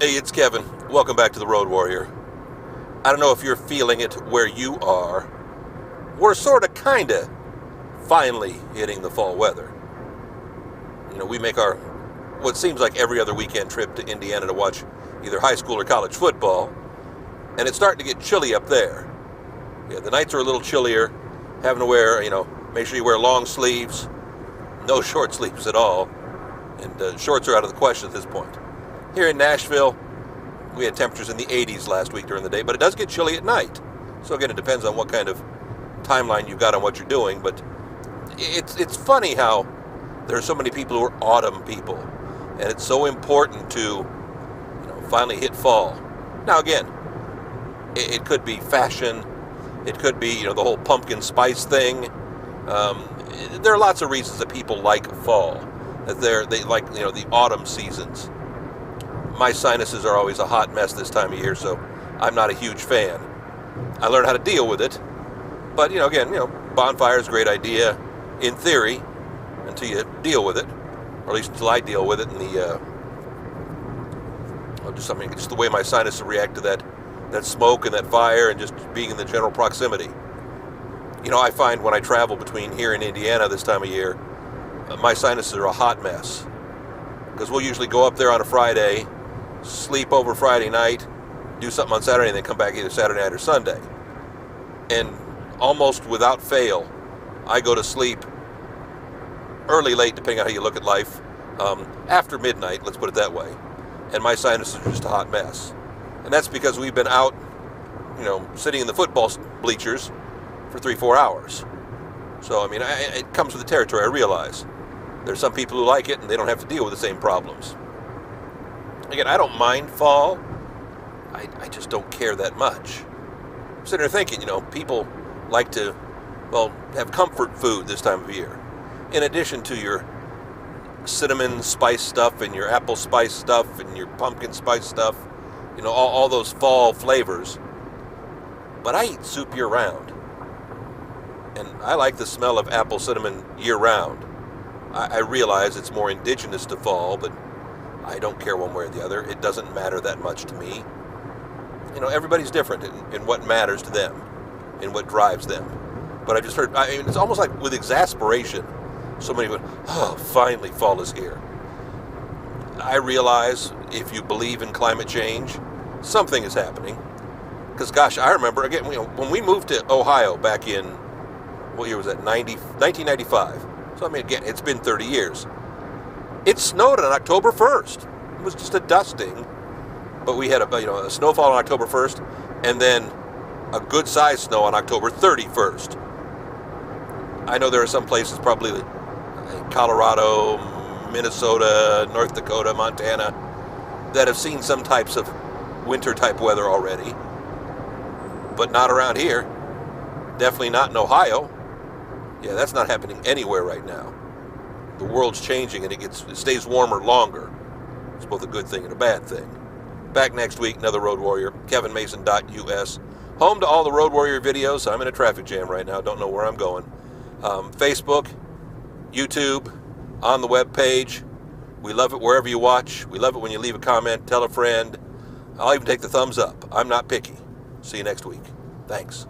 Hey, it's Kevin. Welcome back to the Road Warrior. I don't know if you're feeling it where you are. We're sort of, kind of, finally hitting the fall weather. We make our, what seems like every other weekend trip to Indiana to watch either high school or college football, and it's starting to get chilly up there. Yeah, the nights are a little chillier, having to wear, make sure you wear long sleeves, no short sleeves at all, and shorts are out of the question at this point. Here in Nashville, we had temperatures in the 80s last week during the day, but it does get chilly at night. So again, it depends on what kind of timeline you've got on what you're doing, but it's funny how there are so many people who are autumn people, and it's so important to finally hit fall. Now again, it could be fashion, it could be the whole pumpkin spice thing. There are lots of reasons that people like fall, that they like the autumn seasons. My sinuses are always a hot mess this time of year, so I'm not a huge fan. I learned how to deal with it, but again, bonfire is a great idea in theory until you deal with it, or at least until I deal with it. And just the way my sinuses react to that smoke and that fire, and just being in the general proximity. I find when I travel between here and Indiana this time of year, my sinuses are a hot mess, because we'll usually go up there on a Friday, sleep over Friday night, do something on Saturday, and then come back either Saturday night or Sunday. And almost without fail, I go to sleep early, late, depending on how you look at life, after midnight, let's put it that way. And my sinuses are just a hot mess. And that's because we've been out, sitting in the football bleachers for 3-4 hours. So, it comes with the territory, I realize. There's some people who like it, and they don't have to deal with the same problems. Again, I don't mind fall. I just don't care that much. I'm sitting there thinking, people like to, have comfort food this time of year. In addition to your cinnamon spice stuff and your apple spice stuff and your pumpkin spice stuff, all those fall flavors. But I eat soup year-round. And I like the smell of apple cinnamon year-round. I realize it's more indigenous to fall, but I don't care one way or the other. It doesn't matter that much to me. Everybody's different in what matters to them, in what drives them. But I just heard, it's almost like with exasperation, so many go, oh, finally fall is here. I realize if you believe in climate change, something is happening. Because gosh, I remember, again, when we moved to Ohio back in, what year was that, 1995. So again, it's been 30 years. It snowed on October 1st. It was just a dusting, but we had a snowfall on October 1st, and then a good-sized snow on October 31st. I know there are some places, probably Colorado, Minnesota, North Dakota, Montana, that have seen some types of winter-type weather already, but not around here. Definitely not in Ohio. Yeah, that's not happening anywhere right now. The world's changing, and it stays warmer longer. It's both a good thing and a bad thing. Back next week, another Road Warrior, kevinmason.us. Home to all the Road Warrior videos. I'm in a traffic jam right now. Don't know where I'm going. Facebook, YouTube, on the web page. We love it wherever you watch. We love it when you leave a comment, tell a friend. I'll even take the thumbs up. I'm not picky. See you next week. Thanks.